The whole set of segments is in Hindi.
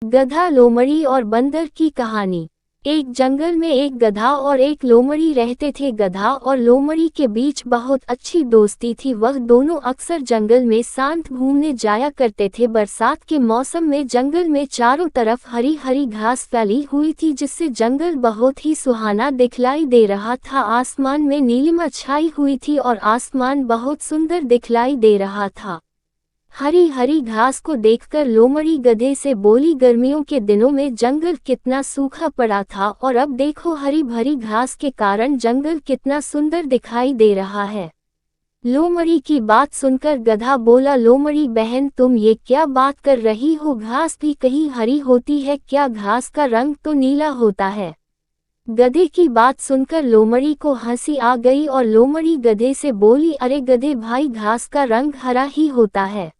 गधा, लोमड़ी और बंदर की कहानी। एक जंगल में एक गधा और एक लोमड़ी रहते थे। गधा और लोमड़ी के बीच बहुत अच्छी दोस्ती थी। वह दोनों अक्सर जंगल में शांत घूमने जाया करते थे। बरसात के मौसम में जंगल में चारों तरफ हरी हरी घास फैली हुई थी, जिससे जंगल बहुत ही सुहाना दिखलाई दे रहा था। आसमान में नीलिमा छाई हुई थी और आसमान बहुत सुंदर दिखलाई दे रहा था। हरी हरी घास को देखकर लोमड़ी गधे से बोली, गर्मियों के दिनों में जंगल कितना सूखा पड़ा था और अब देखो हरी भरी घास के कारण जंगल कितना सुंदर दिखाई दे रहा है। लोमड़ी की बात सुनकर गधा बोला, लोमड़ी बहन, तुम ये क्या बात कर रही हो? घास भी कहीं हरी होती है क्या? घास का रंग तो नीला होता है। गधे की बात सुनकर लोमड़ी को हंसी आ गई और लोमड़ी गधे से बोली, अरे गधे भाई, घास का रंग हरा ही होता है।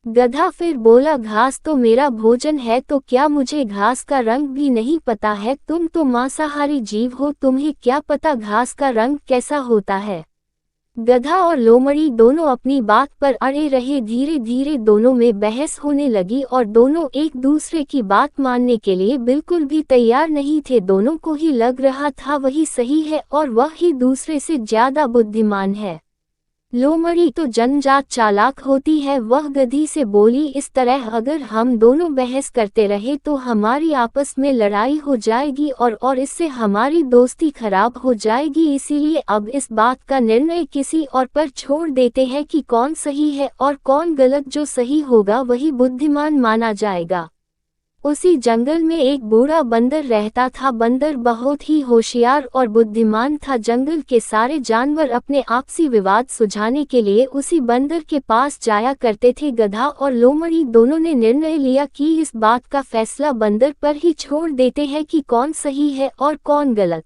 गधा फिर बोला, घास तो मेरा भोजन है, तो क्या मुझे घास का रंग भी नहीं पता है? तुम तो मांसाहारी जीव हो, तुम्हें क्या पता घास का रंग कैसा होता है? गधा और लोमड़ी दोनों अपनी बात पर अड़े रहे। धीरे धीरे दोनों में बहस होने लगी और दोनों एक दूसरे की बात मानने के लिए बिल्कुल भी तैयार नहीं थे। दोनों को ही लग रहा था वही सही है और वह ही दूसरे से ज्यादा बुद्धिमान है। लोमड़ी तो जन्मजात चालाक होती है। वह गधी से बोली, इस तरह अगर हम दोनों बहस करते रहे तो हमारी आपस में लड़ाई हो जाएगी और इससे हमारी दोस्ती खराब हो जाएगी। इसीलिए अब इस बात का निर्णय किसी और पर छोड़ देते हैं कि कौन सही है और कौन गलत। जो सही होगा वही बुद्धिमान माना जाएगा। उसी जंगल में एक बूढ़ा बंदर रहता था। बंदर बहुत ही होशियार और बुद्धिमान था। जंगल के सारे जानवर अपने आपसी विवाद सुलझाने के लिए उसी बंदर के पास जाया करते थे। गधा और लोमड़ी दोनों ने निर्णय लिया कि इस बात का फैसला बंदर पर ही छोड़ देते हैं कि कौन सही है और कौन गलत।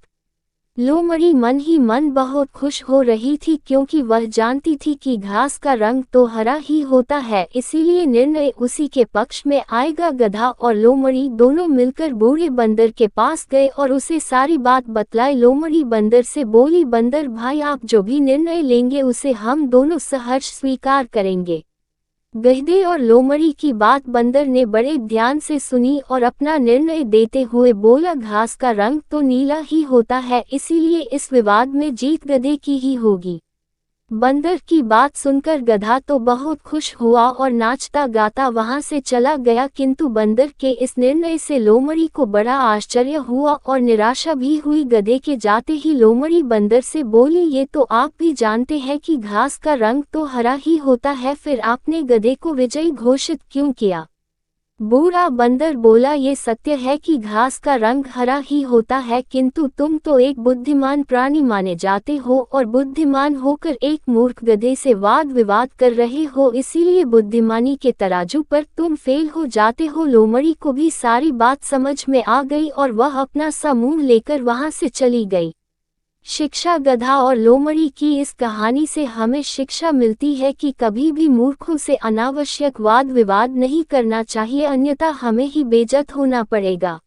लोमड़ी मन ही मन बहुत खुश हो रही थी, क्योंकि वह जानती थी कि घास का रंग तो हरा ही होता है, इसीलिए निर्णय उसी के पक्ष में आएगा। गधा और लोमड़ी दोनों मिलकर बूढ़े बंदर के पास गए और उसे सारी बात बतलाई। लोमड़ी बंदर से बोली, बंदर भाई, आप जो भी निर्णय लेंगे उसे हम दोनों सहर्ष स्वीकार करेंगे। गधे और लोमड़ी की बात बंदर ने बड़े ध्यान से सुनी और अपना निर्णय देते हुए बोला, घास का रंग तो नीला ही होता है, इसीलिए इस विवाद में जीत गधे की ही होगी। बंदर की बात सुनकर गधा तो बहुत खुश हुआ और नाचता गाता वहां से चला गया, किंतु बंदर के इस निर्णय से लोमड़ी को बड़ा आश्चर्य हुआ और निराशा भी हुई। गधे के जाते ही लोमड़ी बंदर से बोली, ये तो आप भी जानते हैं कि घास का रंग तो हरा ही होता है, फिर आपने गधे को विजयी घोषित क्यों किया? बूढ़ा बंदर बोला, ये सत्य है कि घास का रंग हरा ही होता है, किंतु तुम तो एक बुद्धिमान प्राणी माने जाते हो और बुद्धिमान होकर एक मूर्ख गधे से वाद विवाद कर रहे हो, इसीलिए बुद्धिमानी के तराजू पर तुम फेल हो जाते हो। लोमड़ी को भी सारी बात समझ में आ गई और वह अपना सा मुंह लेकर वहां से चली गई। शिक्षा। गधा और लोमड़ी की इस कहानी से हमें शिक्षा मिलती है कि कभी भी मूर्खों से अनावश्यक वाद विवाद नहीं करना चाहिए, अन्यथा हमें ही बेइज्जत होना पड़ेगा।